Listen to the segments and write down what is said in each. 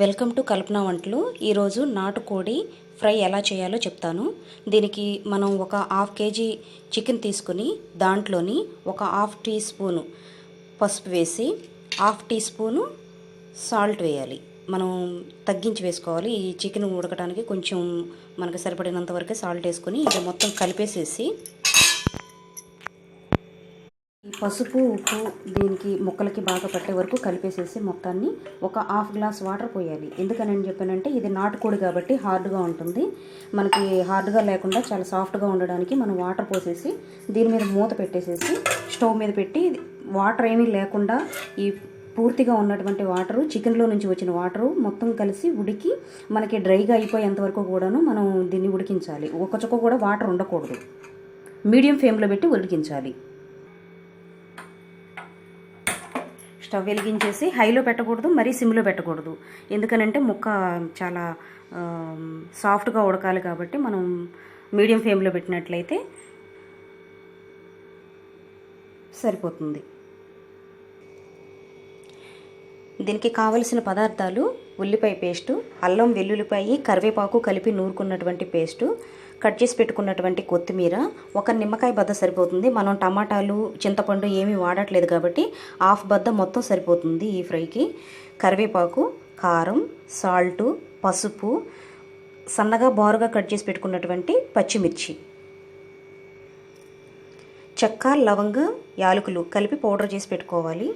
Welcome to కల్పన వంటలు. ఈరోజు నాటుకోడి ఫ్రై ఎలా చేయాలో చెప్తాను. దీనికి మనం ఒక హాఫ్ కేజీ చికెన్ తీసుకుని దాంట్లోని ఒక హాఫ్ టీ స్పూను పసుపు వేసి హాఫ్ టీ స్పూను సాల్ట్ వేయాలి. మనం తగ్గించి వేసుకోవాలి. ఈ చికెన్ ఉడకడానికి కొంచెం మనకు సరిపడినంత వరకే సాల్ట్ వేసుకొని ఇది మొత్తం కలిపేసేసి ఈ పసుపు ఉప్పు దీనికి ముక్కలకి బాగా పట్టే వరకు కలిపేసేసి మొత్తాన్ని ఒక హాఫ్ గ్లాస్ వాటర్ పోయాలి. ఎందుకని చెప్పానంటే ఇది నాటుకోడి కాబట్టి హార్డ్గా ఉంటుంది. మనకి హార్డ్గా లేకుండా చాలా సాఫ్ట్గా ఉండడానికి మనం వాటర్ పోసేసి దీని మీద మూత పెట్టేసేసి స్టవ్ మీద పెట్టి వాటర్ ఏమీ లేకుండా ఈ పూర్తిగా ఉన్నటువంటి వాటరు చికెన్లో నుంచి వచ్చిన వాటరు మొత్తం కలిసి ఉడికి మనకి డ్రైగా అయిపోయేంత వరకు కూడాను మనం దీన్ని ఉడికించాలి. ఒక చుక్క కూడా వాటర్ ఉండకూడదు. మీడియం ఫ్లేమ్లో పెట్టి ఉడికించాలి. స్టవ్ వెలిగించేసి హైలో పెట్టకూడదు, మరీ సిమ్లో పెట్టకూడదు. ఎందుకనంటే ముక్క చాలా సాఫ్ట్గా ఉడకాలి కాబట్టి మనం మీడియం ఫ్లేమ్లో పెట్టినట్లయితే సరిపోతుంది. దీనికి కావలసిన పదార్థాలు: ఉల్లిపాయ పేస్టు, అల్లం వెల్లుల్లిపాయ కరివేపాకు కలిపి నూరుకున్నటువంటి పేస్టు, కట్ చేసి పెట్టుకున్నటువంటి కొత్తిమీర, ఒక నిమ్మకాయ బద్ద సరిపోతుంది. మనం టమాటాలు చింతపండు ఏమీ వాడట్లేదు కాబట్టి హాఫ్ బద్ద మొత్తం సరిపోతుంది ఈ ఫ్రైకి. కరివేపాకు, కారం, సాల్టు, పసుపు, సన్నగా బారుగా కట్ చేసి పెట్టుకున్నటువంటి పచ్చిమిర్చి, చెక్క, లవంగ, యాలకులు కలిపి పౌడర్ చేసి పెట్టుకోవాలి.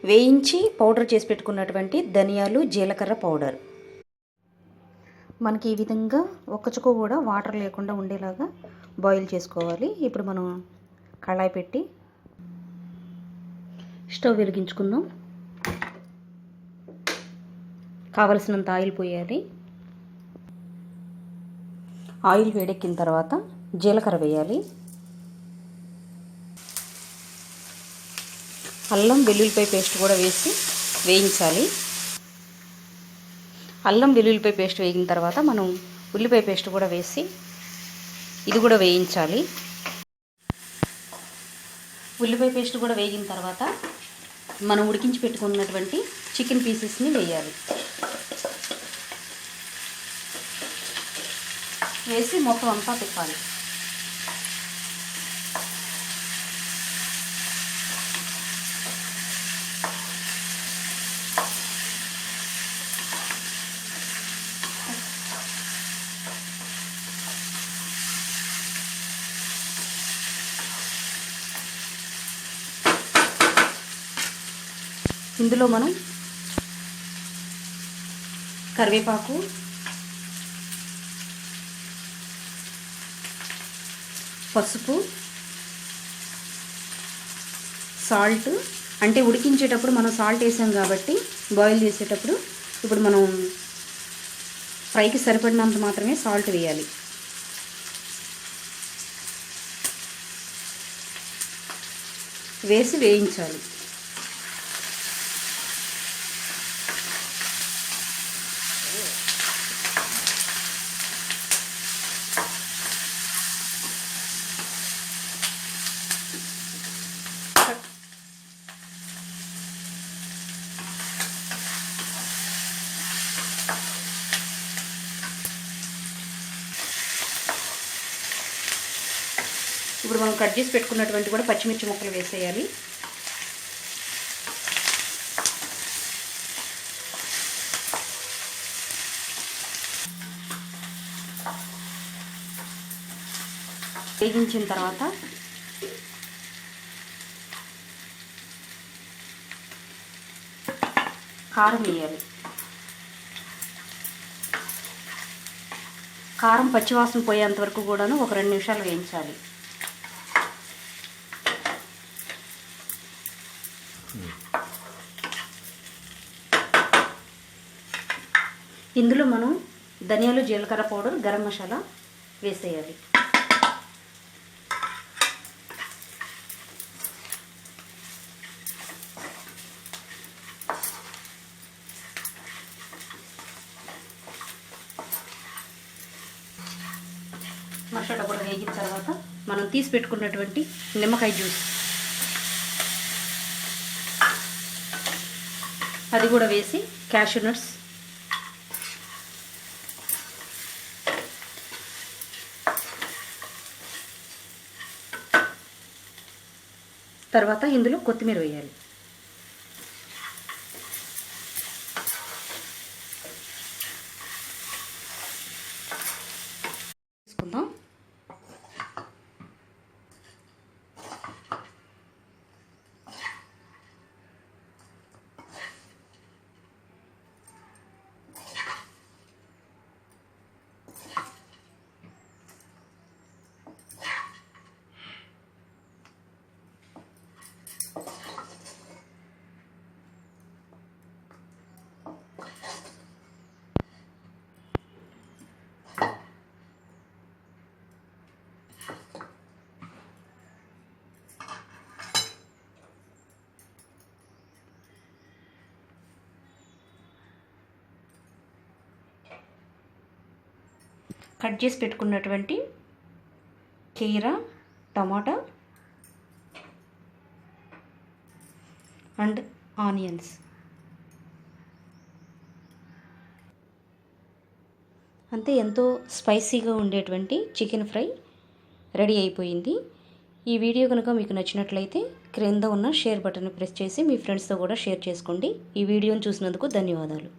వేయించి పౌడర్ చేసి పెట్టుకున్నటువంటి ధనియాలు, జీలకర్ర పౌడర్. మనకి ఈ విధంగా ఒక్క చుక్క కూడా వాటర్ లేకుండా ఉండేలాగా బాయిల్ చేసుకోవాలి. ఇప్పుడు మనం కళాయి పెట్టి స్టవ్ వెలిగించుకుందాం. కావలసినంత ఆయిల్ పోయాలి. ఆయిల్ వేడెక్కిన తర్వాత జీలకర్ర వేయాలి. అల్లం వెల్లుల్లిపాయ పేస్ట్ కూడా వేసి వేయించాలి. అల్లం వెల్లుల్లిపాయ పేస్ట్ వేగిన తర్వాత మనం ఉల్లిపాయ పేస్ట్ కూడా వేసి ఇది కూడా వేయించాలి. ఉల్లిపాయ పేస్ట్ కూడా వేగిన తర్వాత మనం ఉడికించి పెట్టుకున్నటువంటి చికెన్ పీసెస్ని వేయాలి. వేసి మొత్తం అంతా తిప్పాలి. ఇందులో మనం కరివేపాకు, పసుపు, సాల్ట్, అంటే ఉడికించేటప్పుడు మనం సాల్ట్ వేసాం కాబట్టి బాయిల్ చేసేటప్పుడు ఇప్పుడు మనం ఫ్రైకి సరిపడినంత మాత్రమే సాల్ట్ వేయాలి. వేసి వేయించాలి. ఇప్పుడు మనం కట్ చేసి పెట్టుకున్నటువంటి కూడా పచ్చిమిర్చి ముక్కలు వేసేయాలి. వేగించిన తర్వాత కారం వేయాలి. కారం పచ్చివాసన పోయేంత వరకు కూడాను ఒక 2 నిమిషాలు వేయించాలి. ఇందులో మనం ధనియాలు, జీలకర్ర పౌడర్, గరం మసాలా వేసేయాలి. మసాలా కూడా వేగిన తర్వాత మనం తీసి పెట్టుకున్నటువంటి నిమ్మకాయ జ్యూస్ అది కూడా వేసి క్యాష్యూ నట్స్, తర్వాత ఇందులో కొత్తిమీర వేయాలి. తీసుకుందాం. కట్ చేసి పెట్టుకున్నటువంటి కీరా, టమాటా అండ్ ఆనియన్స్, అంతే. ఎంతో స్పైసీగా ఉండేటువంటి చికెన్ ఫ్రై రెడీ అయిపోయింది. ఈ వీడియో కనుక మీకు నచ్చినట్లయితే క్రింద ఉన్న షేర్ బటన్ ప్రెస్ చేసి మీ ఫ్రెండ్స్తో కూడా షేర్ చేసుకోండి. ఈ వీడియోని చూసినందుకు ధన్యవాదాలు.